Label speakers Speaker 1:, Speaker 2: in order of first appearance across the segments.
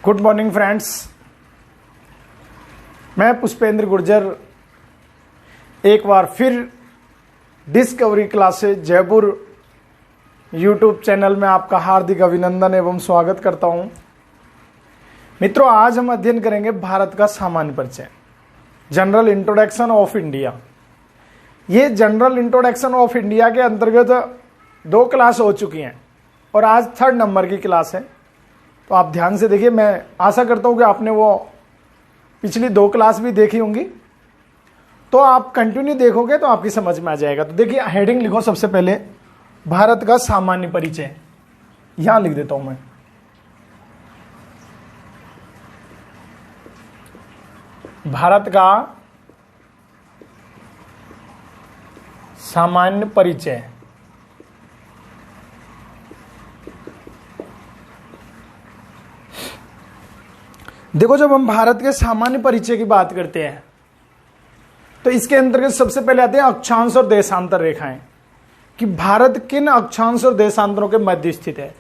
Speaker 1: Good morning friends, मैं पुष्पेंद्र गुर्जर एक बार फिर discovery classes Jaipur YouTube channel में आपका हार्दिक अभिनंदन एवं स्वागत करता हूं। मित्रों, आज हम अध्ययन करेंगे भारत का सामान्य परिचय, जनरल इंट्रोडक्शन ऑफ इंडिया। ये जनरल इंट्रोडक्शन ऑफ इंडिया के अंतर्गत 2 क्लास हो चुकी हैं और आज 3rd नंबर की क्लास है। तो आप ध्यान से देखिए, मैं आशा करता हूं कि आपने वो पिछली 2 क्लास भी देखी होंगी, तो आप कंटिन्यू देखोगे तो आपकी समझ में आ जाएगा। तो देखिए, हेडिंग लिखो सबसे पहले, भारत का सामान्य परिचय। यहां लिख देता हूं मैं, भारत का सामान्य परिचय। देखो, जब हम भारत के सामान्य परिचय की बात करते हैं तो इसके अंतर्गत सबसे पहले आते हैं अक्षांश और देशांतर रेखाएं, कि भारत किन अक्षांश और देशांतरों के मध्य स्थित है।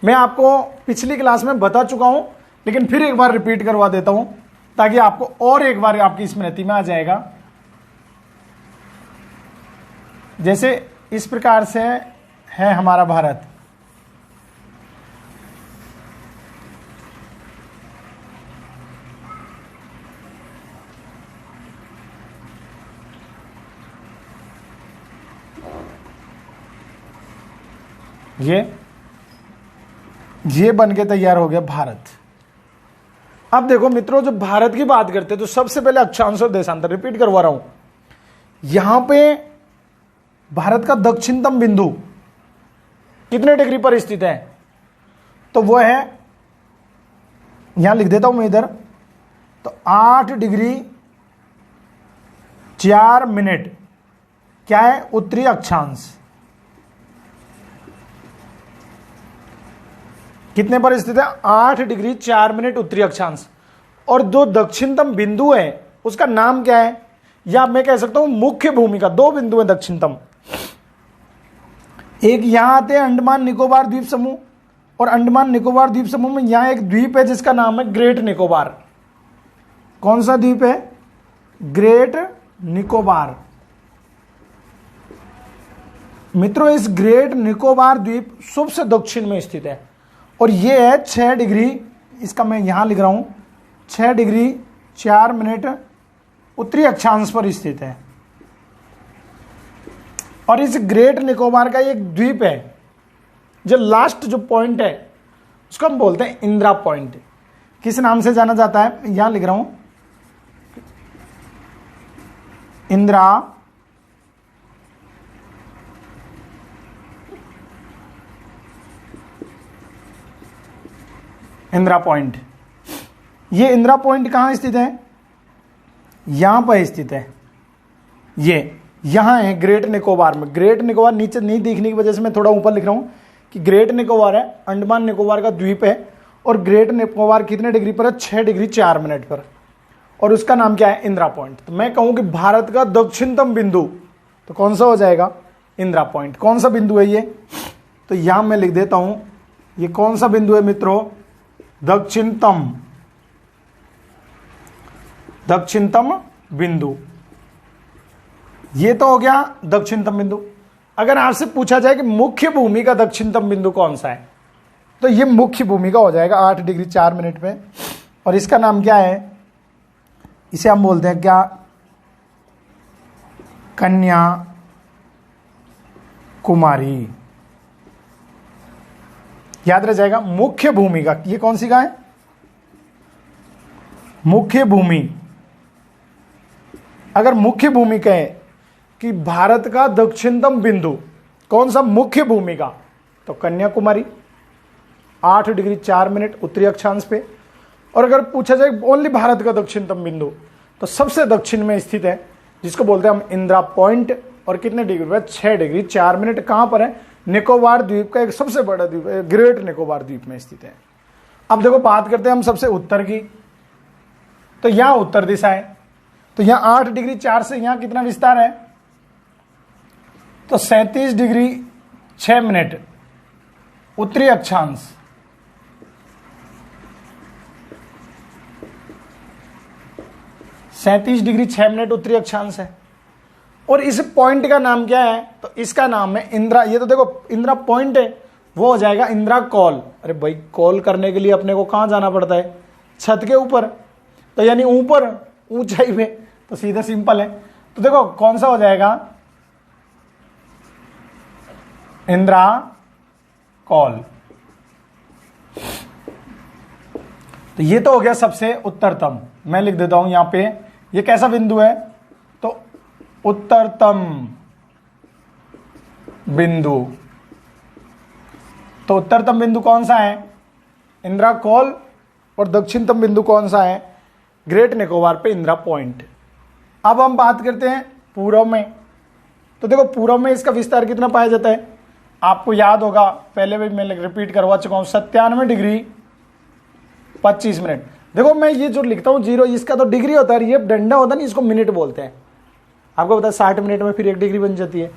Speaker 1: मैं आपको पिछली क्लास में बता चुका हूं, लेकिन फिर एक बार रिपीट करवा देता हूं ताकि आपको और एक बार आपकी स्मृति में आ जाएगा। जैसे इस प्रकार से है हमारा भारत, ये बन के तैयार हो गया भारत। अब देखो मित्रों, जब भारत की बात करते हैं तो सबसे पहले अक्षांश और देशांतर, रिपीट करवा रहा हूं। यहां पे भारत का दक्षिणतम बिंदु कितने डिग्री पर स्थित है, तो वो है, यहां लिख देता हूं मैं इधर, तो 8 डिग्री 4 मिनट क्या है, उत्तरी अक्षांश। कितने पर स्थित है, 8 डिग्री 4 मिनट उत्तरी अक्षांश। और जो दक्षिणतम बिंदु है उसका नाम क्या है, या मैं कह सकता हूं मुख्य भूमिका। 2 बिंदु है दक्षिणतम, एक यहां आते हैं अंडमान निकोबार द्वीप समूह, और अंडमान निकोबार द्वीप समूह में यहां एक द्वीप है जिसका नाम है ग्रेट निकोबार। कौन सा द्वीप है, ग्रेट निकोबार। मित्रों, इस ग्रेट निकोबार द्वीप सबसे दक्षिण में स्थित है और ये है 6 डिग्री, इसका मैं यहां लिख रहा हूं, 6 डिग्री 4 मिनट उत्तरी अक्षांश पर स्थित है। और इस ग्रेट निकोबार का एक द्वीप है, जो लास्ट जो पॉइंट है उसको हम बोलते हैं इंदिरा पॉइंट। किस नाम से जाना जाता है, यहां लिख रहा हूं, इंदिरा पॉइंट। ये इंदिरा पॉइंट कहां स्थित है, यहां पर स्थित है। ये यहां है ग्रेट निकोबार में। ग्रेट निकोबार नीचे नहीं दिखने की वजह से मैं थोड़ा ऊपर लिख रहा हूं कि ग्रेट निकोबार है, अंडमान निकोबार का द्वीप है। और ग्रेट निकोबार कितने डिग्री पर है, 6 डिग्री 4 मिनट पर, और उसका नाम क्या है, इंदिरा पॉइंट। तो मैं कहूं कि भारत का दक्षिणतम बिंदु तो कौन सा हो जाएगा, इंदिरा पॉइंट। कौन सा बिंदु है ये, तो यहां मैं लिख देता हूं, ये कौन सा बिंदु है मित्रों, दक्षिणतम बिंदु। ये तो हो गया दक्षिणतम बिंदु। अगर आपसे पूछा जाए कि मुख्य भूमि का दक्षिणतम बिंदु कौन सा है, तो ये मुख्य भूमि का हो जाएगा 8 डिग्री 4 मिनट पे, और इसका नाम क्या है, इसे हम बोलते हैं क्या, कन्याकुमारी। याद रह जाएगा, मुख्य भूमि का, ये कौन सी का है, मुख्य भूमि। अगर मुख्य भूमि कहे कि भारत का दक्षिणतम बिंदु कौन सा, मुख्य भूमि का, तो कन्याकुमारी 8 डिग्री 4 मिनट उत्तरी अक्षांश पे। और अगर पूछा जाए ओनली भारत का दक्षिणतम बिंदु, तो सबसे दक्षिण में स्थित है जिसको बोलते हैं हम इंदिरा पॉइंट, और कितने डिग्री पर, 6 डिग्री 4 मिनट। कहां पर है, निकोबार द्वीप का एक सबसे बड़ा द्वीप है, ग्रेट निकोबार द्वीप में स्थित है। अब देखो, बात करते हैं हम सबसे उत्तर की, तो यहां उत्तर दिशा है, तो यहां 8 डिग्री 4 से यहां कितना विस्तार है, तो 37 डिग्री 6 मिनट उत्तरी अक्षांश। 37 डिग्री 6 मिनट उत्तरी अक्षांश है। और इस पॉइंट का नाम क्या है? तो इसका नाम है इंदिरा। ये तो देखो इंदिरा पॉइंट है, वो हो जाएगा इंदिरा कॉल। अरे भाई कॉल करने के लिए अपने को कहां जाना पड़ता है? छत के ऊपर, तो यानी ऊपर ऊंचाई पे, तो सीधा सिंपल है। तो देखो कौन सा हो जाएगा? इंदिरा कॉल। तो ये तो हो गया सबसे उत्तरतम। मैं लिख देता हूं यहां पे, ये कैसा बिंदु है? तो उत्तरतम बिंदु। तो उत्तरतम बिंदु कौन सा है? इंदिरा कॉल। और दक्षिणतम बिंदु कौन सा है? ग्रेट निकोबार पे इंदिरा पॉइंट। अब हम बात करते हैं पूर्व में। तो देखो पूर्व में इसका विस्तार कितना पाया जाता है? आपको याद होगा, पहले भी मैं रिपीट करवा चुका हूं, 97 डिग्री 25 मिनट। देखो मैं ये जो लिखता हूं 0, इसका तो डिग्री होता है, ये डंडा होता है ना, इसको मिनट बोलते हैं। आपको पता है 60 मिनट में फिर 1 डिग्री बन जाती है,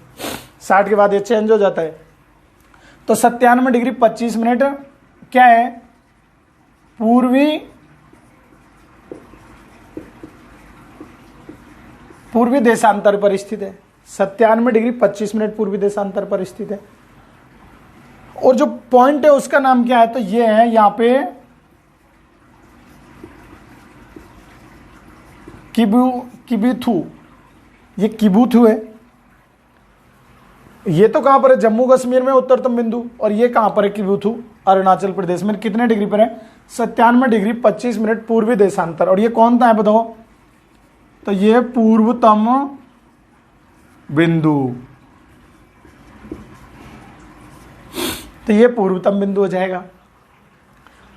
Speaker 1: 60 के बाद ये चेंज हो जाता है। तो 97 डिग्री 25 मिनट क्या है? पूर्वी देशांतर पर स्थित है। 97 डिग्री 25 मिनट पूर्वी देशांतर पर स्थित है। और जो पॉइंट है उसका नाम क्या है? तो ये है यहां पे किबुथु। ये किबुथु है। ये तो कहां पर है? जम्मू कश्मीर में उत्तरतम बिंदु। और ये कहां पर है? किबुथु, अरुणाचल प्रदेश में। कितने डिग्री पर है? 97 डिग्री 25 मिनट पूर्वी देशांतर। और ये कौन सा है बताओ? तो ये पूर्वतम बिंदु। तो ये पूर्वतम बिंदु हो जाएगा।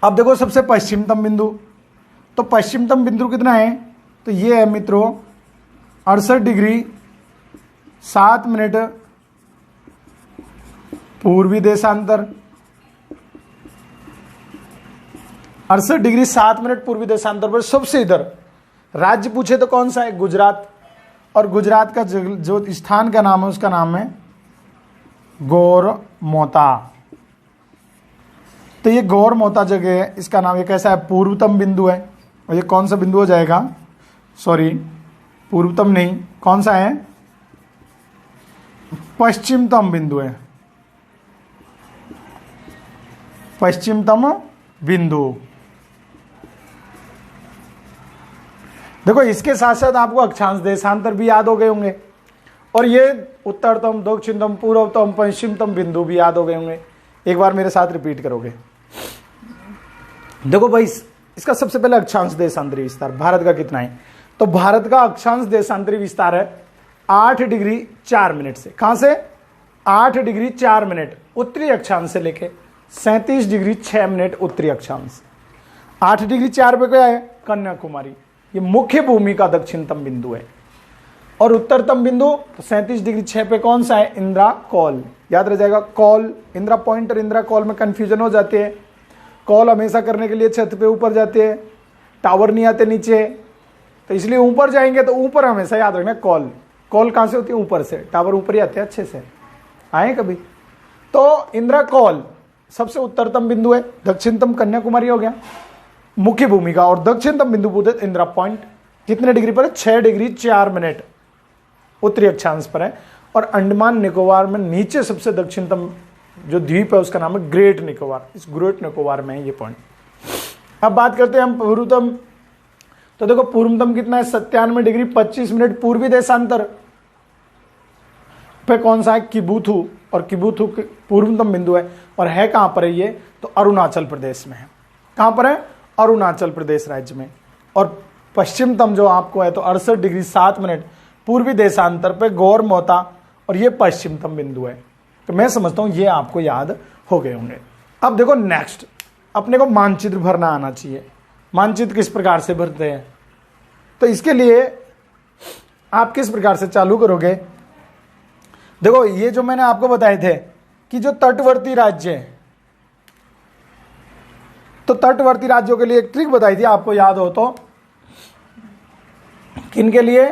Speaker 1: अब देखो सबसे पश्चिमतम बिंदु। तो पश्चिमतम बिंदु कितना है? तो ये है मित्रों 68 डिग्री 7 मिनट पूर्वी देशांतर। 68 डिग्री 7 मिनट पूर्वी देशांतर पर सबसे इधर। राज्य पूछे तो कौन सा है? गुजरात। और गुजरात का जो स्थान का नाम है उसका नाम है गौरमोता। तो ये गौरमोता जगह है, इसका नाम ये कैसा है? पूर्वतम बिंदु है। और ये कौन सा बिंदु हो जाएगा? सॉरी, पूर्वतम नहीं, कौन सा है? पश्चिमतम बिंदु है, पश्चिमतम बिंदु। देखो इसके साथ साथ आपको अक्षांश देशांतर भी याद हो गए होंगे। और ये उत्तरतम, दक्षिणतम, पूर्वतम, पश्चिमतम बिंदु भी याद हो गए होंगे। एक बार मेरे साथ रिपीट करोगे। देखो भाई इसका सबसे पहले अक्षांश देशांतरी विस्तार भारत का कितना है? तो भारत का अक्षांश देशांतरी विस्तार है 8 डिग्री 4 मिनट से। कहां से? 8 डिग्री 4 मिनट उत्तरी अक्षांश से लेके 37 डिग्री 6 मिनट उत्तरी अक्षांश। 8 डिग्री 4 पे क्या है? कन्याकुमारी। ये मुख्य भूमि का दक्षिणतम बिंदु है। और उत्तरतम बिंदु तो 37 डिग्री 6 पे कौन सा है? इंदिरा कॉल। याद रह जाएगा कॉल। इंदिरा पॉइंट और इंदिरा कॉल में कंफ्यूजन हो जाते हैं। कॉल हमेशा करने के लिए छत पे ऊपर जाते हैं, टावर नहीं आते नीचे, तो इसलिए ऊपर जाएंगे तो ऊपर हमेशा याद रखना कॉल। कॉल कहां से होती है? ऊपर से। टावर ऊपर ही आते हैं अच्छे से, आए कभी? तो इंदिरा कॉल सबसे उत्तरतम बिंदु है। दक्षिणतम कन्याकुमारी हो गया मुख्य भूमि का। और दक्षिणतम बिंदु पूछे इंदिरा पॉइंट कितने डिग्री पर है? 6 डिग्री 4 मिनट उत्तरी अक्षांश पर है। और अंडमान निकोबार में नीचे सबसे दक्षिणतम जो द्वीप है उसका नाम है ग्रेट निकोबार। इस ग्रेट निकोबार में है ये पॉइंट। अब बात करते हैं हम पूर्वतम। तो देखो पूर्वतम कितना है? 97 डिग्री 25 मिनट पूर्वी देशांतर पे कौन सा है? किबुथु। और किबुथु पूर्वतम बिंदु है। और है कहां पर है ये? तो अरुणाचल प्रदेश में है। कहां पर है? अरुणाचल प्रदेश राज्य में। और पश्चिमतम जो आपको है तो 68 डिग्री 7 मिनट पूर्वी देशांतर पे गौरमोता। और ये पश्चिमतम बिंदु है। तो मैं समझता हूं ये आपको याद हो गए होंगे। अब देखो नेक्स्ट अपने को मानचित्र भरना आना चाहिए। मानचित्र किस प्रकार से भरते हैं? तो इसके लिए आप किस प्रकार से चालू करोगे? देखो ये जो मैंने आपको बताए थे कि जो तटवर्ती राज्य है, तो तटवर्ती राज्यों के लिए एक ट्रिक बताई थी, आपको याद हो तो। किनके लिए?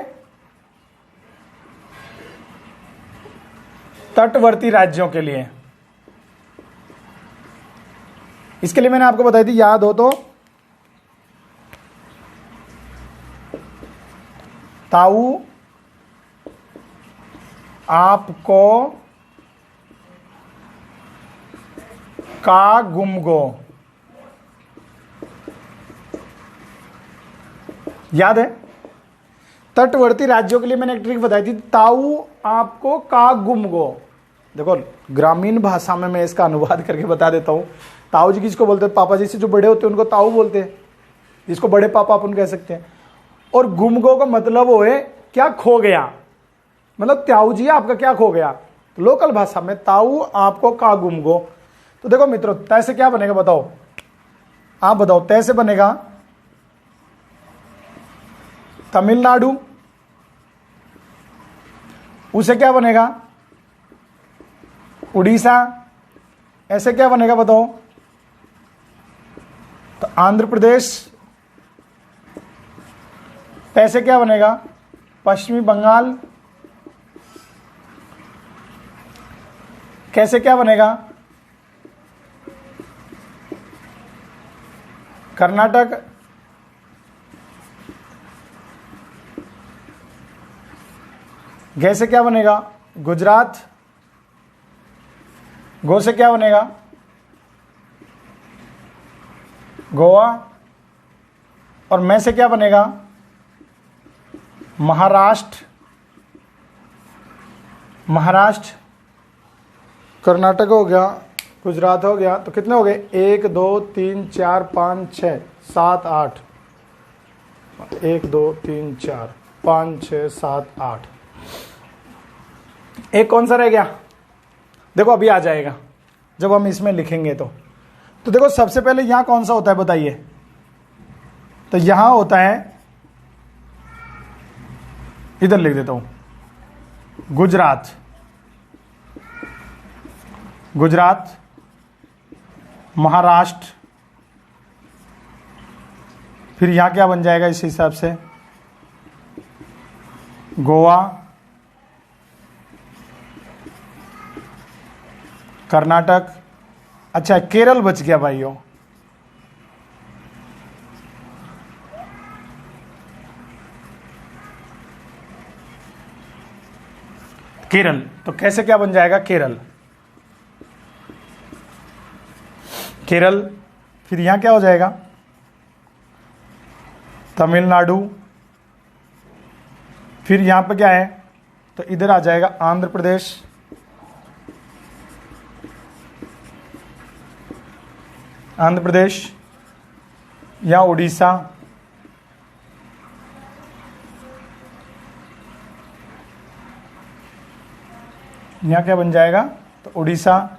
Speaker 1: तटवर्ती राज्यों के लिए। इसके लिए मैंने आपको बताई थी, याद हो तो। ताऊ आपको का गुमगो। याद है? तटवर्ती राज्यों के लिए मैंने एक ट्रिक बताई थी, ताऊ आपको का गुमगो। देखो ग्रामीण भाषा में मैं इसका अनुवाद करके बता देता हूं। ताऊ जी किसको बोलते हैं? पापा जी से जो बड़े होते हैं उनको ताऊ बोलते हैं, जिसको बड़े पापा अपन कह सकते हैं। और गुमगो का मतलब वो है क्या खो गया, मतलब ताऊ जी आपका क्या खो गया। तो लोकल भाषा में ताऊ आपको का गुमगो। तो देखो मित्रों, तय से क्या बनेगा बताओ, आप बताओ। तय से बनेगा तमिलनाडु, उसे क्या बनेगा उड़ीसा, ऐसे क्या बनेगा बताओ। तो आंध्र प्रदेश, ऐसे क्या बनेगा पश्चिमी बंगाल, कैसे क्या बनेगा कर्नाटक, गे से क्या बनेगा गुजरात, गो से क्या बनेगा गोवा, और मैं से क्या बनेगा महाराष्ट्र। महाराष्ट्र, कर्नाटक हो गया, गुजरात हो गया। तो कितने हो गए? 1 2 3 4 5 6 7 8। 1 2 3 4 5 6 7 8। एक कौन सा रह गया? देखो अभी आ जाएगा जब हम इसमें लिखेंगे। तो देखो सबसे पहले यहां कौन सा होता है बताइए। तो यहां होता है, इधर लिख देता हूं गुजरात। गुजरात, महाराष्ट्र, फिर यहां क्या बन जाएगा इस हिसाब से गोवा, कर्नाटक। अच्छा केरल बच गया भाइयों। केरल, तो कैसे क्या बन जाएगा केरल। केरल, फिर यहां क्या हो जाएगा तमिलनाडु, फिर यहां पे क्या है तो इधर आ जाएगा आंध्र प्रदेश, आंध्र प्रदेश या उड़ीसा, यहां क्या बन जाएगा तो उड़ीसा,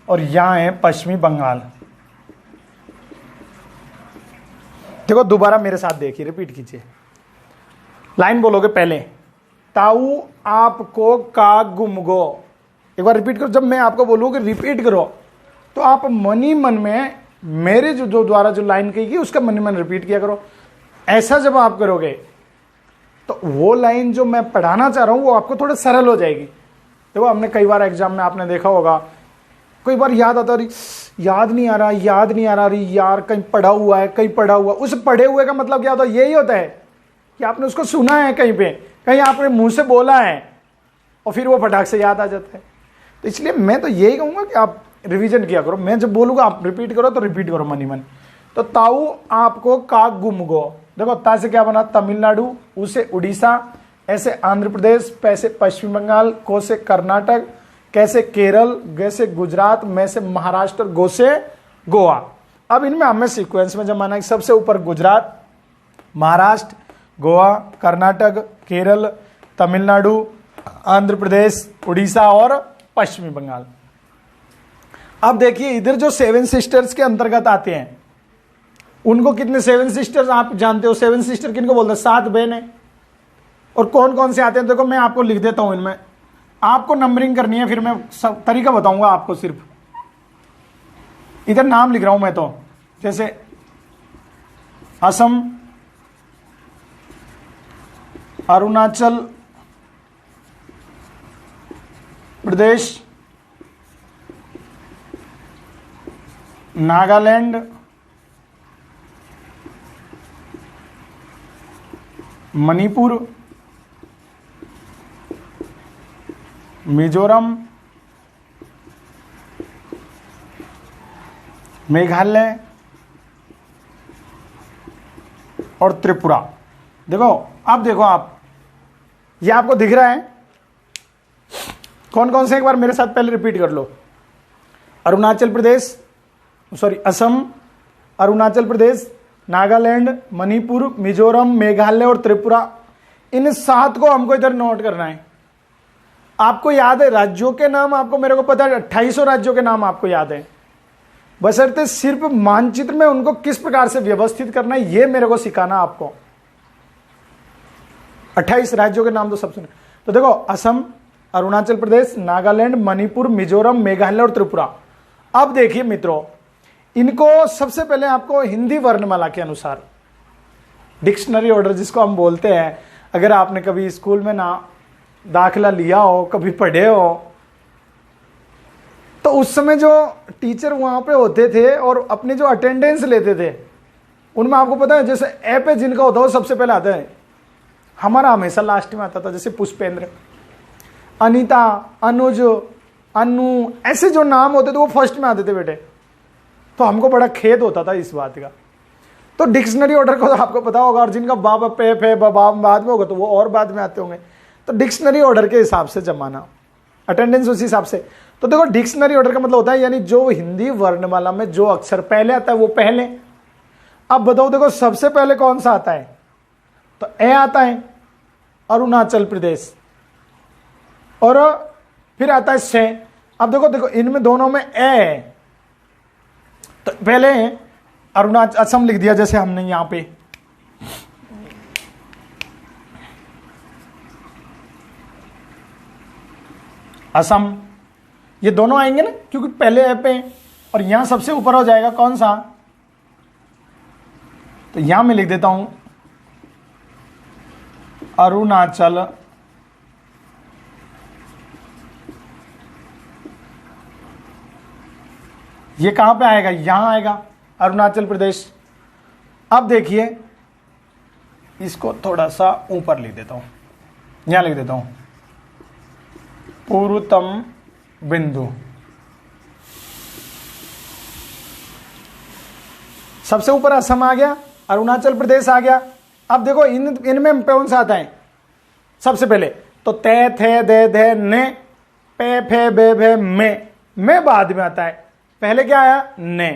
Speaker 1: और यहां है पश्चिमी बंगाल। देखो दोबारा मेरे साथ देखिए, रिपीट कीजिए। लाइन बोलोगे पहले, ताऊ आपको का गुमगो। एक बार रिपीट करो, जब मैं आपको बोलूँ कि रिपीट करो तो आप मनी मन में मेरे जो द्वारा जो लाइन कही गई उसका मनी मन रिपीट किया करो। ऐसा जब आप करोगे तो वो लाइन जो मैं पढ़ाना चाह रहा हूं वो आपको थोड़ा सरल हो जाएगी। देखो हमने कई बार एग्जाम में आपने देखा होगा, कई बार याद आता रही, याद नहीं आ रहा, याद नहीं आ रहा, रही यार कहीं पढ़ा हुआ है, कहीं पढ़ा हुआ। उस पढ़े हुए का मतलब क्या होता है? यही होता है कि आपने उसको सुना है कहीं पे, कहीं आपने मुंह से बोला है और फिर वो फटाक से याद आ जाता है। तो इसलिए मैं तो यही कहूंगा कि आप रिवीजन किया करो। मैं जब बोलूंगा आप रिपीट करो तो रिपीट करो मनी मन। तो ताऊ आपको का गुमगो, देखो ता से क्या बना तमिलनाडु, उसे उड़ीसा, ऐसे आंध्र प्रदेश, पैसे पश्चिम बंगाल, को से कर्नाटक, कैसे केरल, गे से गुजरात, मैं से महाराष्ट्र, गो से गोवा। अब इनमें हमें सीक्वेंस में जमाना है। सबसे ऊपर गुजरात, महाराष्ट्र, गोवा, कर्नाटक, केरल, तमिलनाडु, आंध्र प्रदेश, उड़ीसा और पश्चिमी बंगाल। अब देखिए इधर जो 7 सिस्टर्स के अंतर्गत आते हैं उनको कितने 7 सिस्टर्स आप जानते हो? 7 सिस्टर किनको बोलते हैं? 7 बहनें। और कौन कौन से आते हैं देखो मैं आपको लिख देता हूं, इनमें आपको नंबरिंग करनी है, फिर मैं सब तरीका बताऊंगा आपको। सिर्फ इधर नाम लिख रहा हूं मैं, तो जैसे असम, अरुणाचल प्रदेश, नागालैंड, मणिपुर, मिजोरम, मेघालय और त्रिपुरा। देखो अब देखो आप, ये आपको दिख रहा है कौन कौन से, एक बार मेरे साथ पहले रिपीट कर लो। अरुणाचल प्रदेश, सॉरी असम, अरुणाचल प्रदेश, नागालैंड, मणिपुर, मिजोरम, मेघालय और त्रिपुरा। इन 7 को हमको इधर नोट करना है। आपको याद है राज्यों के नाम, आपको मेरे को पता है 2800 राज्यों के नाम आपको याद है, बशर्ते सिर्फ मानचित्र में उनको किस प्रकार से व्यवस्थित करना है ये मेरे को सिखाना आपको। 28 राज्यों के नाम तो सब सुने। तो देखो असम, अरुणाचल प्रदेश, नागालैंड, मणिपुर, मिजोरम, मेघालय और त्रिपुरा। अब देखिए मित्रों, इनको सबसे पहले आपको हिंदी वर्णमाला के अनुसार डिक्शनरी ऑर्डर जिसको हम बोलते हैं, अगर आपने कभी स्कूल में ना दाखिला लिया हो, कभी पढ़े हो, तो उस समय जो टीचर वहां पे होते थे और अपनी जो अटेंडेंस लेते थे, उनमें आपको पता है जैसे ए पे जिनका होता है वो सबसे पहले आता है, हमारा हमेशा लास्ट में आता था। जैसे पुष्पेंद्र, अनीता, अनुज, अनु, ऐसे जो नाम होते थे वो फर्स्ट में आते थे बेटे। तो हमको बड़ा खेद होता था इस बात का। तो डिक्शनरी ऑर्डर को तो आपको पता होगा, और जिनका बाबा पे फे बाबा बाद में होगा तो वो और बाद में आते होंगे। तो डिक्शनरी ऑर्डर के हिसाब से जमाना, अटेंडेंस उसी हिसाब से। तो देखो डिक्शनरी ऑर्डर का मतलब होता है यानी जो हिंदी वर्णमाला में जो अक्षर पहले आता है वो पहले। अब बताओ देखो सबसे पहले कौन सा आता है, तो ए आता है, अरुणाचल प्रदेश, और फिर आता है से। अब देखो देखो इनमें दोनों में ए है, तो पहले अरुणाचल, असम लिख दिया जैसे हमने यहां पे, असम, ये दोनों आएंगे ना क्योंकि पहले ए पे, और यहां सबसे ऊपर हो जाएगा कौन सा, तो यहां मैं लिख देता हूं अरुणाचल, ये कहां पे आएगा, यहां आएगा अरुणाचल प्रदेश। अब देखिए इसको थोड़ा सा ऊपर लिख देता हूं, यहां लिख देता हूं पूर्वतम बिंदु। सबसे ऊपर असम आ गया, अरुणाचल प्रदेश आ गया। अब देखो इनमें कौन सा आता है सबसे पहले, तो ते थे दे धे ने, पे फे बे भे में बाद में आता है, पहले क्या आया ने।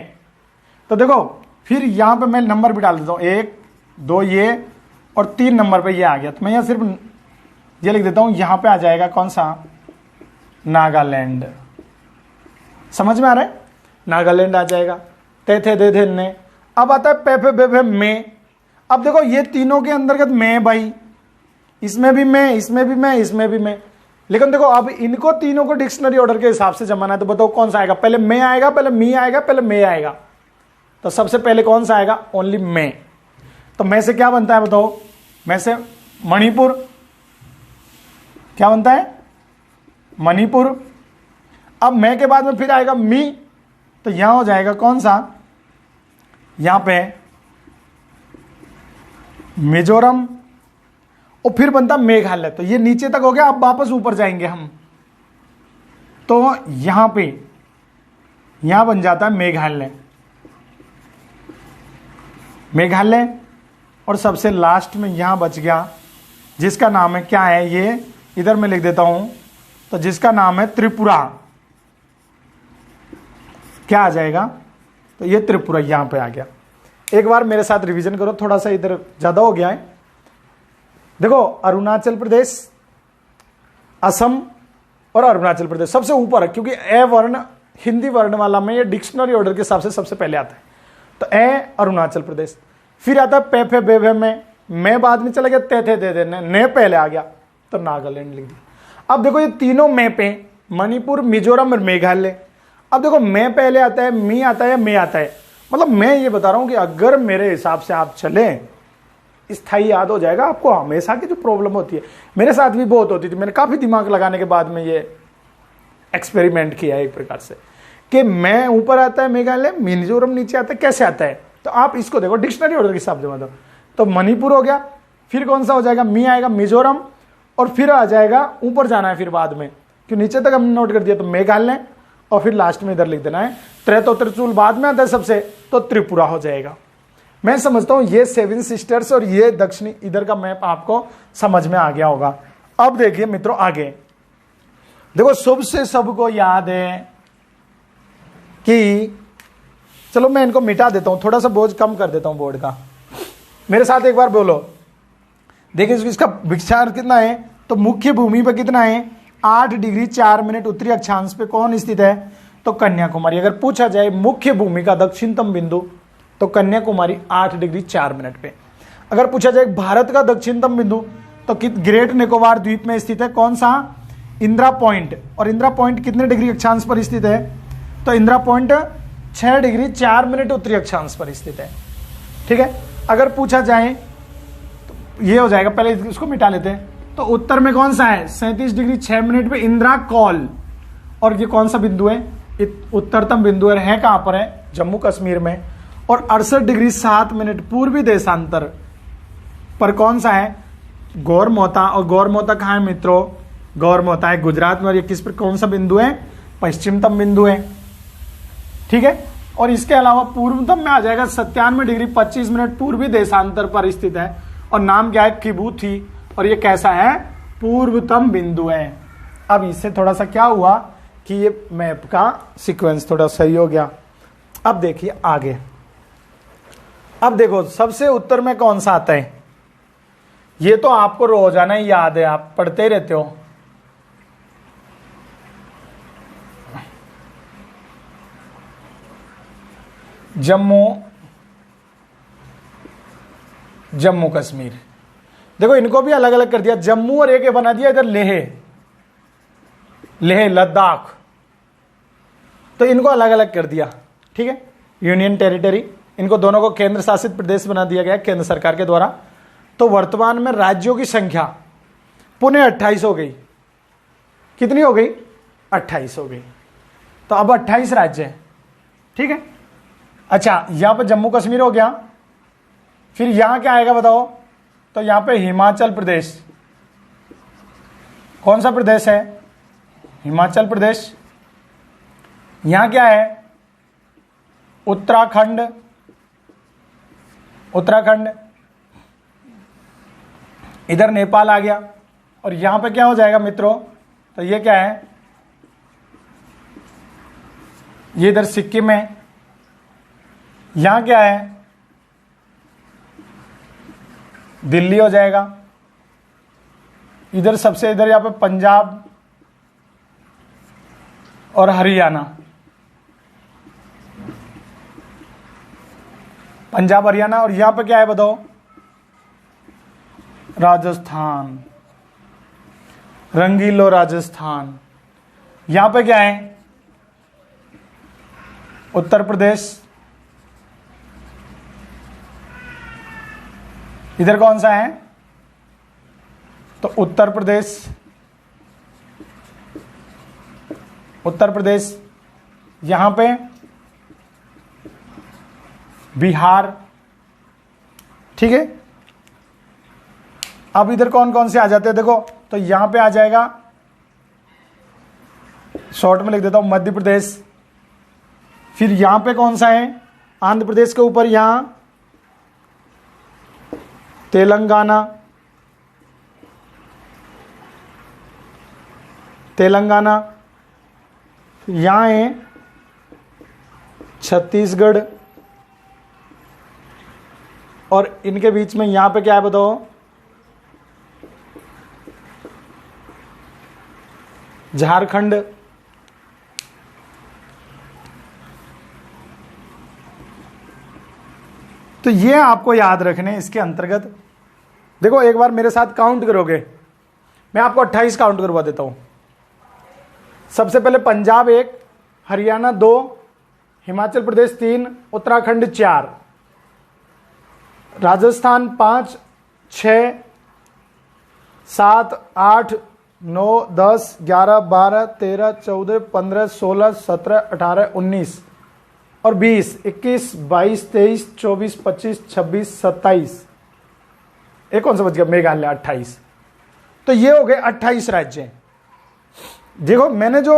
Speaker 1: तो देखो फिर यहां पे मैं नंबर भी डाल देता हूं, 1 2 ये, और 3 नंबर पे ये आ गया। तो मैं यहां सिर्फ ये लिख देता हूं, यहां पे आ जाएगा कौन सा, नागालैंड। समझ में आ रहा है, नागालैंड आ जाएगा, ते थे दे थे ने। अब आता है पे फे बे भे में। अब देखो ये तीनों के अंतर्गत में भाई, इसमें भी मैं, इसमें भी मैं, इसमें भी मैं। लेकिन देखो अब इनको तीनों को डिक्शनरी ऑर्डर के हिसाब से जमाना है, तो बताओ कौन सा आएगा, पहले में आएगा, पहले मी आएगा, पहले में आएगा। तो सबसे पहले कौन सा आएगा, ओनली में। तो में से क्या बनता है बताओ, में से मणिपुर, क्या बनता है मणिपुर। अब मैं के बाद में फिर आएगा मी, तो यहां हो जाएगा कौन सा, यहां पे मिजोरम, और फिर बनता मेघालय। तो ये नीचे तक हो गया। अब वापस ऊपर जाएंगे हम, तो यहां पे यहां बन जाता है मेघालय, मेघालय। और सबसे लास्ट में यहां बच गया जिसका नाम है, क्या है ये, इधर मैं लिख देता हूं, तो जिसका नाम है त्रिपुरा। क्या आ जाएगा, तो ये त्रिपुरा यहां पे आ गया। एक बार मेरे साथ रिवीजन करो, थोड़ा सा इधर ज्यादा हो गया है। देखो अरुणाचल प्रदेश, असम और अरुणाचल प्रदेश सबसे ऊपर है, क्योंकि ए वर्ण हिंदी वर्णमाला में ये डिक्शनरी ऑर्डर के हिसाब से सबसे पहले आता है। तो ए अरुणाचल प्रदेश, फिर आता है पे फे बे भे में बाद में चला गया, ते थे दे दे ने पहले आ गया, तो नागालैंड लिख दिया। अब देखो ये तीनों में पे, मणिपुर, मिजोरम और मेघालय। अब देखो मैं पहले आता है, मी आता है, में आता है। मतलब मैं ये बता रहा हूं कि अगर मेरे हिसाब से आप चले, स्थायी याद हो जाएगा आपको। हमेशा की जो प्रॉब्लम होती है, मेरे साथ भी बहुत होती थी, मैंने काफी दिमाग लगाने के बाद में ये एक्सपेरिमेंट किया है एक प्रकार से, कि मैं ऊपर आता है मेघालय, मिजोरम नीचे आता है, कैसे आता है। तो आप इसको देखो डिक्शनरी ऑर्डर के हिसाब से, मतलब तो मणिपुर हो गया, फिर कौन सा हो जाएगा, मी आएगा मिजोरम, और फिर आ जाएगा, ऊपर जाना है फिर बाद में, कि नीचे तक हमने नोट कर दिया तो मेघालय, और फिर लास्ट में इधर लिख देना है। त्रेतो त्रिचूल बाद में आता है सबसे, तो त्रिपुरा हो जाएगा। मैं समझता हूं ये सेवन सिस्टर्स और ये दक्षिणी इधर का मैप आपको समझ में आ गया होगा। अब देखिए मित्रों आगे, देखो शुभ से सबको याद है कि, चलो मैं इनको मिटा देता हूं, थोड़ा सा बोझ कम कर देता हूं बोर्ड का। मेरे साथ एक बार बोलो, देखिए इसका विचार कितना है, तो मुख्य भूमि पर कितना है, 8 डिग्री 4 मिनट उत्तरी अक्षांश पे कौन स्थित है, तो कन्याकुमारी। अगर पूछा जाए मुख्य भूमि का दक्षिणतम बिंदु, तो कन्याकुमारी 8 डिग्री 4 मिनट पे। अगर पूछा जाए भारत का दक्षिणतम बिंदु, तो ग्रेट निकोबार द्वीप में स्थित है कौन सा, इंदिरा पॉइंट। और इंदिरा पॉइंट कितने डिग्री अक्षांश पर स्थित है, तो इंदिरा पॉइंट 6 डिग्री 4 मिनट उत्तरी अक्षांश पर स्थित है। ठीक है, अगर पूछा जाए तो ये हो जाएगा, पहले इसको मिटा लेते हैं। तो उत्तर में कौन सा है, 37 डिग्री 6 मिनट पे इंदिरा कॉल। और ये कौन सा बिंदु है, उत्तरतम बिंदु है कहां पर है, जम्मू कश्मीर में। और 68 डिग्री 7 मिनट पूर्वी देशांतर पर कौन सा है, गौरमोता। और गौरमोता कहां है मित्रों, गौरमोता है गुजरात में। और ये किस पर कौन सा बिंदु है, पश्चिमतम बिंदु है। ठीक है, और इसके अलावा पूर्वतम में आ जाएगा 97 डिग्री 25 मिनट पूर्वी देशांतर पर स्थित है, और नाम क्या है, किबूथी। और ये कैसा है, पूर्वतम बिंदु है। अब इससे थोड़ा सा क्या हुआ कि ये मैप का सीक्वेंस थोड़ा सही हो गया। अब देखिए आगे, अब देखो सबसे उत्तर में कौन सा आता है, ये तो आपको रोजाना ही याद है, आप पढ़ते ही रहते हो। जम्मू कश्मीर। देखो इनको भी अलग अलग कर दिया, जम्मू और एक बना दिया इधर लेह लद्दाख, तो इनको अलग अलग कर दिया। ठीक है, यूनियन टेरिटरी, इनको दोनों को केंद्र शासित प्रदेश बना दिया गया केंद्र सरकार के द्वारा। तो वर्तमान में राज्यों की संख्या पुणे 28 हो गई। कितनी हो गई, 28 हो गई। तो अब 28 राज्य है। ठीक है, अच्छा यहां पर जम्मू कश्मीर हो गया, फिर यहां क्या आएगा बताओ, तो यहां पे हिमाचल प्रदेश। कौन सा प्रदेश है, हिमाचल प्रदेश। यहां क्या है, उत्तराखंड। उत्तराखंड, इधर नेपाल आ गया। और यहां पे क्या हो जाएगा मित्रों, तो ये क्या है, ये इधर सिक्किम है। यहां क्या है, दिल्ली हो जाएगा। इधर सबसे इधर यहां पे पंजाब और हरियाणा, पंजाब हरियाणा। और यहां पे क्या है बताओ, राजस्थान, रंगीलो राजस्थान। यहां पे क्या है, उत्तर प्रदेश। इधर कौन सा है, तो उत्तर प्रदेश। उत्तर प्रदेश, यहां पे बिहार। ठीक है, अब इधर कौन कौन से आ जाते हैं देखो, तो यहां पे आ जाएगा, शॉर्ट में लिख देता हूं, मध्य प्रदेश। फिर यहां पे कौन सा है, आंध्र प्रदेश के ऊपर यहां तेलंगाना। तेलंगाना, यहां है छत्तीसगढ़। और इनके बीच में यहां पे क्या है बताओ, झारखंड। तो ये आपको याद रखने, इसके अंतर्गत देखो एक बार मेरे साथ काउंट करोगे, मैं आपको 28 काउंट करवा देता हूं। सबसे पहले पंजाब 1, हरियाणा 2, हिमाचल प्रदेश 3, उत्तराखंड 4, राजस्थान 5, 6, 7, 8, 9, 10, 11, 12, 13, 14, 15, 16, 17, 18, 19 और 20, 21, 22, 23, 24, 25, 26, 27। एक कौन सा बच गया, मेघालय 28। तो ये हो गए 28 राज्य। देखो मैंने जो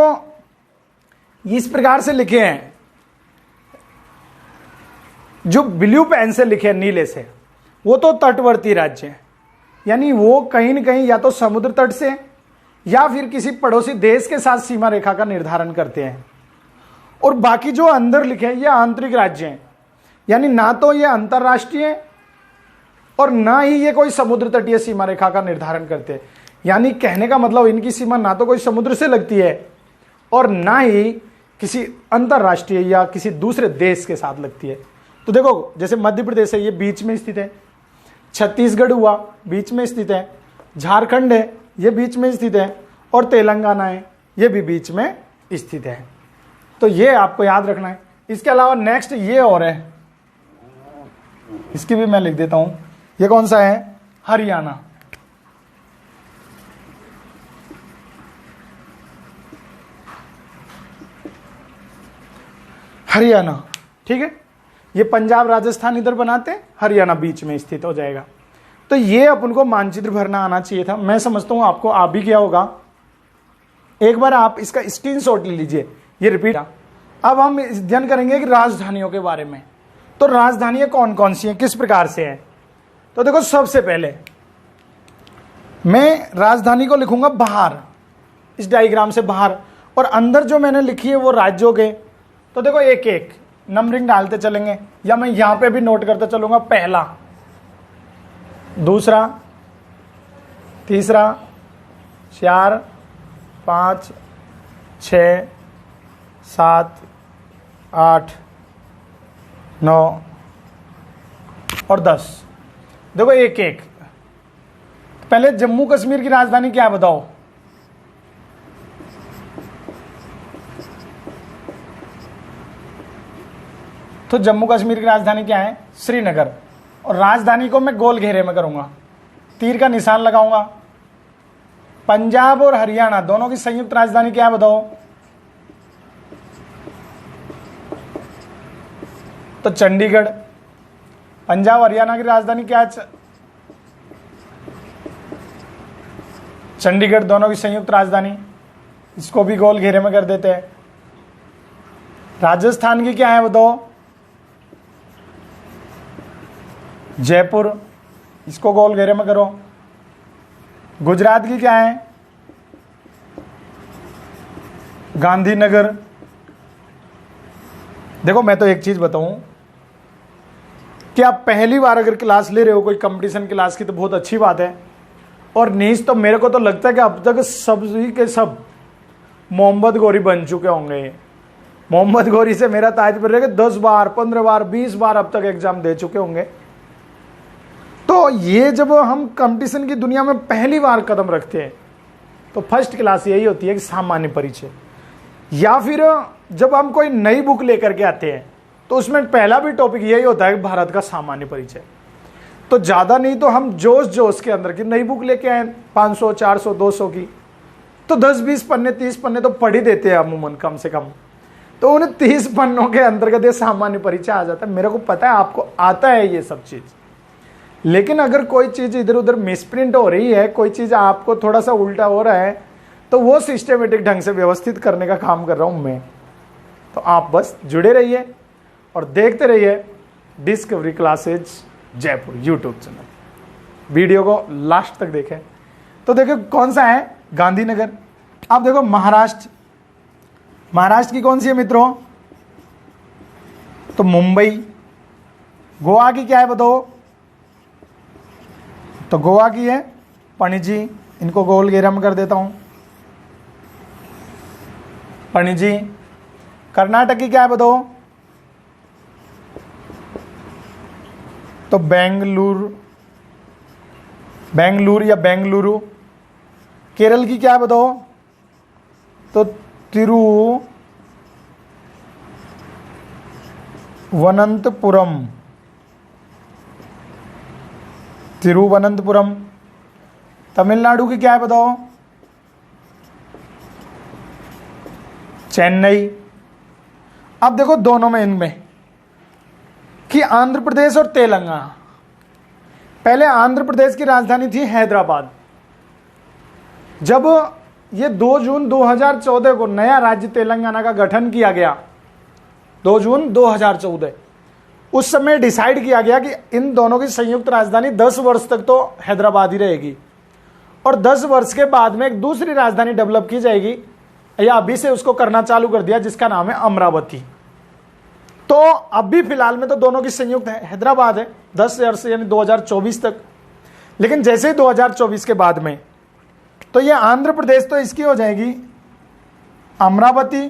Speaker 1: इस प्रकार से लिखे हैं, जो ब्लू पेन से लिखे हैं, नीले से, वो तो तटवर्ती राज्य हैं, यानी वो कहीं न कहीं या तो समुद्र तट से या फिर किसी पड़ोसी देश के साथ सीमा रेखा का निर्धारण करते हैं। और बाकी जो अंदर लिखे हैं ये आंतरिक राज्य हैं, यानी ना तो ये अंतरराष्ट्रीय और ना ही ये कोई समुद्र तटीय सीमा रेखा का निर्धारण करते हैं। यानी कहने का मतलब इनकी सीमा ना तो कोई समुद्र से लगती है और ना ही किसी अंतरराष्ट्रीय या किसी दूसरे देश के साथ लगती है। तो देखो जैसे मध्य प्रदेश है, ये बीच में स्थित है, छत्तीसगढ़ हुआ बीच में स्थित है, झारखंड है ये बीच में स्थित है, और तेलंगाना है ये भी बीच में स्थित है। तो ये आपको याद रखना है। इसके अलावा नेक्स्ट ये और है, इसकी भी मैं लिख देता हूं। ये कौन सा है, हरियाणा। हरियाणा, ठीक है, ये पंजाब राजस्थान इधर बनाते हैं, हरियाणा बीच में स्थित हो जाएगा। तो ये अपन को मानचित्र भरना आना चाहिए था। मैं समझता हूं आपको आ भी गया होगा। एक बार आप इसका स्क्रीनशॉट ले लीजिए, ये रिपीट। अब हम अध्ययन करेंगे कि राजधानियों के बारे में। तो राजधानियां कौन कौन सी हैं, किस प्रकार से हैं। तो देखो सबसे पहले मैं राजधानी को लिखूंगा बाहर, इस डायग्राम से बाहर, और अंदर जो मैंने लिखी है वो राज्यों के। तो देखो एक एक नंबरिंग डालते चलेंगे, या मैं यहां पे भी नोट करते चलूंगा। पहला, दूसरा, तीसरा, 4, 5, 6, 7, 8, 9 और 10। देखो एक एक। पहले जम्मू कश्मीर की राजधानी क्या है बताओ। तो जम्मू कश्मीर की राजधानी क्या है, श्रीनगर। और राजधानी को मैं गोल घेरे में करूंगा, तीर का निशान लगाऊंगा। पंजाब और हरियाणा दोनों की संयुक्त राजधानी क्या है बताओ। तो चंडीगढ़। पंजाब हरियाणा की राजधानी क्या है, चंडीगढ़, दोनों की संयुक्त राजधानी। इसको भी गोल घेरे में कर देते हैं। राजस्थान की क्या है बताओ, जयपुर, इसको गोल घेरे में करो। गुजरात की क्या है, गांधीनगर। देखो मैं तो एक चीज बताऊं कि आप पहली बार अगर क्लास ले रहे हो कोई कंपटीशन क्लास की तो बहुत अच्छी बात है। और नीच तो मेरे को तो लगता है कि अब तक सभी के सब मोहम्मद गौरी बन चुके होंगे। मोहम्मद गौरी से मेरा तात्पर्य है कि 10 बार 15 बार 20 बार अब तक एग्जाम दे चुके होंगे। तो ये जब हम कंपटीशन की दुनिया में पहली बार कदम रखते हैं तो फर्स्ट क्लास यही होती है कि सामान्य परिचय, या फिर जब हम कोई नई बुक लेकर के आते हैं तो उसमें पहला भी टॉपिक यही होता है कि भारत का सामान्य परिचय। तो ज्यादा नहीं तो हम जोश जोश के अंदर की नई बुक लेके आए 500 400 200 की, तो 10-20 पन्ने 30 पन्ने तो पढ़ ही देते हैं अमूमन कम से कम। तो उन 30 पन्नों के अंतर्गत ये सामान्य परिचय आ जाता है। मेरे को पता है आपको आता है ये सब चीज, लेकिन अगर कोई चीज इधर उधर मिसप्रिंट हो रही है, कोई चीज आपको थोड़ा सा उल्टा हो रहा है, तो वो सिस्टमेटिक ढंग से व्यवस्थित करने का काम कर रहा हूं मैं। तो आप बस जुड़े रहिए और देखते रहिए discovery classes Jaipur YouTube channel. Video को लास्ट तक देखें। तो देखो कौन सा है, गांधीनगर। अब देखो महाराष्ट्र, महाराष्ट्र की कौन सी है मित्रों, तो मुंबई। गोवा की क्या है बताओ, तो गोवा की है पणजी। इनको गोल घेरा में कर देता हूं, पणजी। कर्नाटक की क्या है बताओ, तो बेंगलुरु, बेंगलुरु या बेंगलुरु। केरल की क्या है बताओ, तो तिरुवनंतपुरम, तिरुवनंतपुरम। तमिलनाडु की क्या है बताओ, चेन्नई। अब देखो दोनों में इनमें कि आंध्र प्रदेश और तेलंगाना, पहले आंध्र प्रदेश की राजधानी थी हैदराबाद। जब ये 2 जून 2014 को नया राज्य तेलंगाना का गठन किया गया, 2 जून 2014, उस समय डिसाइड किया गया कि इन दोनों की संयुक्त राजधानी 10 वर्ष तक तो हैदराबाद ही रहेगी और 10 वर्ष के बाद में एक दूसरी राजधानी डेवलप की जाएगी, या अभी से उसको करना चालू कर दिया, जिसका नाम है अमरावती। तो अभी फिलहाल में तो दोनों की संयुक्त हैदराबाद है 10 वर्ष यानी 2024 तक। लेकिन जैसे ही 2024 के बाद में तो ये आंध्र प्रदेश तो इसकी हो जाएगी अमरावती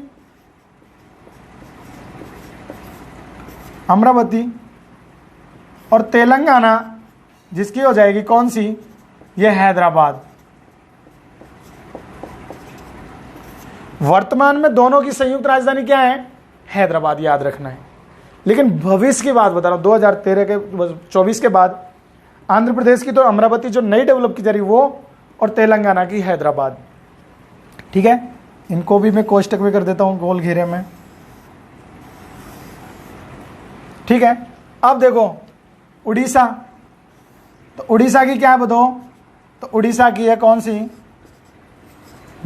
Speaker 1: और तेलंगाना जिसकी हो जाएगी कौन सी, ये हैदराबाद। वर्तमान में दोनों की संयुक्त राजधानी क्या है, हैदराबाद, याद रखना है। लेकिन भविष्य की बात बता रहा हूं, 2013 के 24 के बाद आंध्र प्रदेश की तो अमरावती जो नई डेवलप की जा रही वो, और तेलंगाना की हैदराबाद। ठीक है, इनको भी मैं कोष्टक में कर देता हूं गोल घेरे में। ठीक है, अब देखो उड़ीसा, तो उड़ीसा की क्या है बताओ, तो उड़ीसा की है कौन सी,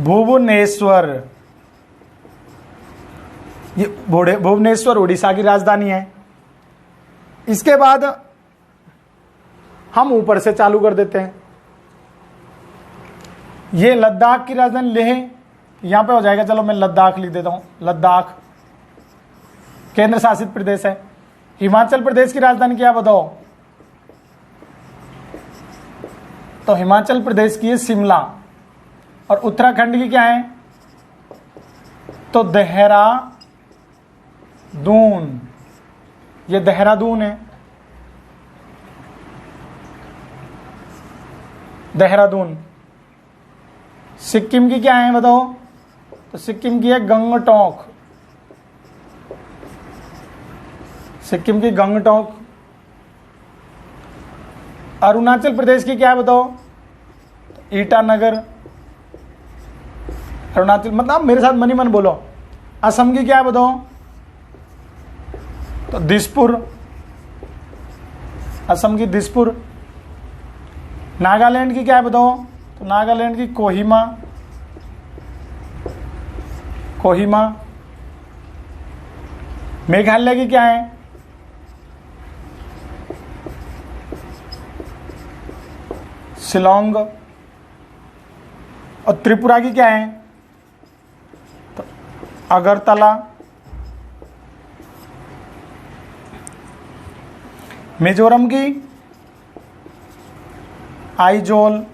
Speaker 1: भुवनेश्वर। ये भुवनेश्वर उड़ीसा की राजधानी है। इसके बाद हम ऊपर से चालू कर देते हैं, ये लद्दाख की राजधानी लेह, यहां पे हो जाएगा, चलो मैं लद्दाख लिख देता हूं, लद्दाख केंद्र शासित प्रदेश है। हिमाचल प्रदेश की राजधानी क्या बताओ, तो हिमाचल प्रदेश की है शिमला। और उत्तराखंड की क्या है, तो देहरादून, ये देहरादून है, देहरादून। सिक्किम की क्या है बताओ, तो सिक्किम की है गंगटोक, सिक्किम की गंगटोक। अरुणाचल प्रदेश की क्या है बताओ, तो ईटानगर, अरुणाचल, मतलब मेरे साथ मनी मन बोलो। असम की क्या है बताओ, तो दिसपुर, असम की दिसपुर। नागालैंड की क्या है बताओ, तो नागालैंड की कोहिमा, कोहिमा। मेघालय की क्या है, शिलोंग। और त्रिपुरा की क्या है, तो अगरतला। मिजोरम की आइजोल,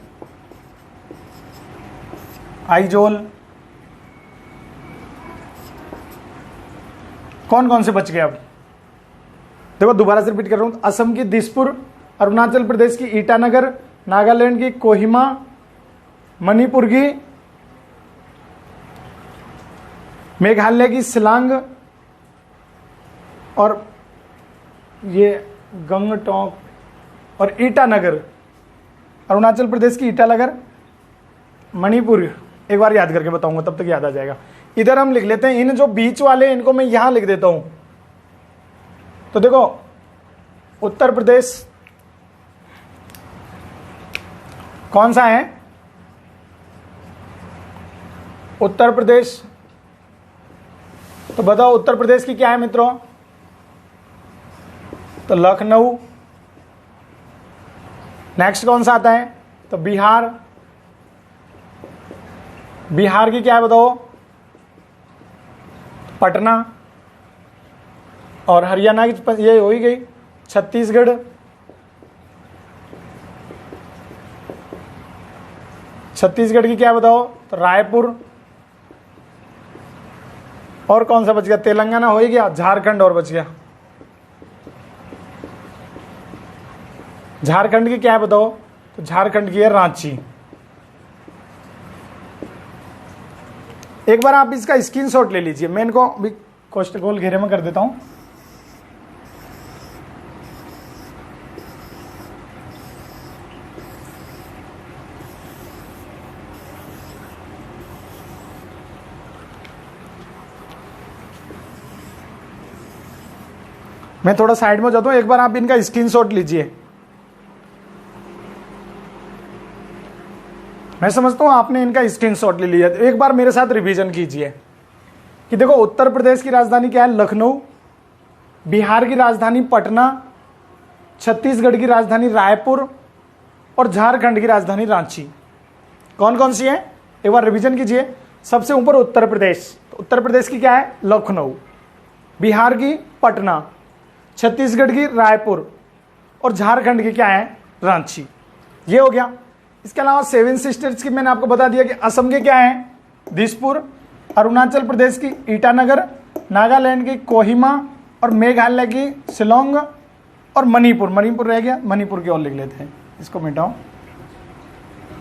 Speaker 1: आइजोल। कौन कौन से बच गए अब देखो, दोबारा से रिपीट कर रहा हूं, असम की दिसपुर, अरुणाचल प्रदेश की ईटानगर, नागालैंड की कोहिमा, मणिपुर की, मेघालय की शिलांग, और ये गंगटोक और ईटानगर, अरुणाचल प्रदेश की ईटानगर, मणिपुर। एक बार याद करके बताऊंगा, तब तक याद आ जाएगा। इधर हम लिख लेते हैं, इन जो बीच वाले इनको मैं यहां लिख देता हूं। तो देखो उत्तर प्रदेश कौन सा है, उत्तर प्रदेश। तो बताओ उत्तर प्रदेश की क्या है मित्रों, तो लखनऊ। नेक्स्ट कौन सा आता है, तो बिहार। बिहार की क्या है बताओ, पटना। और हरियाणा की ये हो ही गई, छत्तीसगढ़। छत्तीसगढ़ की क्या बताओ, तो रायपुर। और कौन सा बच गया, तेलंगाना हो ही गया, झारखंड और बच गया। झारखंड की क्या है बताओ, तो झारखंड की है रांची। एक बार आप इसका स्क्रीनशॉट ले लीजिए, मैं इनको भी कोष्टक गोल घेरे में कर देता हूं। मैं थोड़ा साइड में जाता हूं, एक बार आप इनका स्क्रीनशॉट लीजिए। मैं समझता हूं आपने इनका स्क्रीनशॉट ले लिया। एक बार मेरे साथ रिवीजन कीजिए कि देखो उत्तर प्रदेश की राजधानी क्या है, लखनऊ, बिहार की राजधानी पटना, छत्तीसगढ़ की राजधानी रायपुर और झारखंड की राजधानी रांची। कौन कौन सी है, एक बार रिवीजन कीजिए। सबसे ऊपर उत्तर प्रदेश, तो उत्तर प्रदेश की क्या है, लखनऊ, बिहार की पटना, छत्तीसगढ़ की रायपुर और झारखंड की क्या है, रांची। ये हो गया। इसके अलावा 7 सिस्टर्स की मैंने आपको बता दिया कि असम के क्या है, दिसपुर, अरुणाचल प्रदेश की ईटानगर, नागालैंड की कोहिमा और मेघालय की शिलोंग और मणिपुर, मणिपुर रह गया, मणिपुर की और लिख लेते हैं, इसको मिटाओ।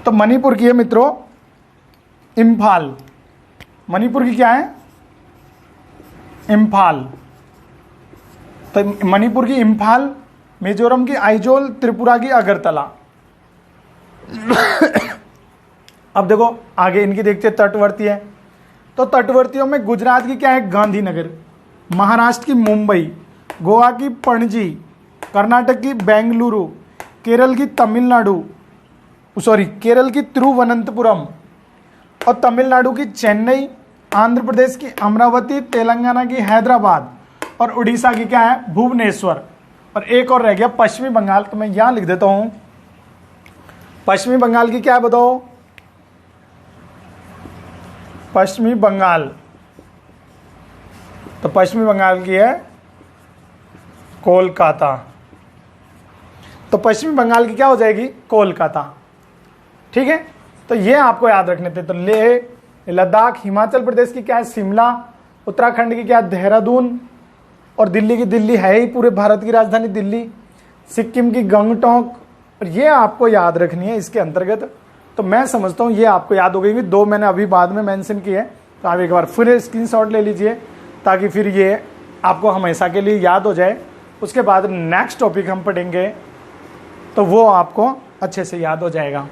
Speaker 1: तो मणिपुर की है मित्रों इम्फाल, मणिपुर की क्या है, इम्फाल। तो मणिपुर की इम्फाल, मिजोरम की आइजोल, त्रिपुरा की अगरतला। अब देखो आगे इनकी देखते तटवर्ती है, तो तटवर्तियों में गुजरात की क्या है, गांधीनगर, महाराष्ट्र की मुंबई, गोवा की पणजी, कर्नाटक की बेंगलुरु, केरल की केरल की तिरुवनंतपुरम और तमिलनाडु की चेन्नई, आंध्र प्रदेश की अमरावती, तेलंगाना की हैदराबाद और उड़ीसा की क्या है, भुवनेश्वर। और एक और रह गया पश्चिमी बंगाल, तो मैं यहां लिख देता हूं, पश्चिमी बंगाल की क्या है बताओ, पश्चिमी बंगाल, तो पश्चिमी बंगाल की है कोलकाता। तो पश्चिमी बंगाल की क्या हो जाएगी, कोलकाता। ठीक है, तो ये आपको याद रखने थे। तो लेह, लद्दाख, हिमाचल प्रदेश की क्या है, शिमला, उत्तराखंड की क्या है, देहरादून और दिल्ली की, दिल्ली है ही पूरे भारत की राजधानी दिल्ली, सिक्किम की गंगटोक, और ये आपको याद रखनी है इसके अंतर्गत। तो मैं समझता हूँ ये आपको याद हो गई। 2 मैंने अभी बाद में मेंशन किए, तो आप एक बार फिर स्क्रीनशॉट ले लीजिए ताकि फिर ये आपको हमेशा के लिए याद हो जाए। उसके बाद नेक्स्ट टॉपिक हम पढ़ेंगे तो वो आपको अच्छे से याद हो जाएगा।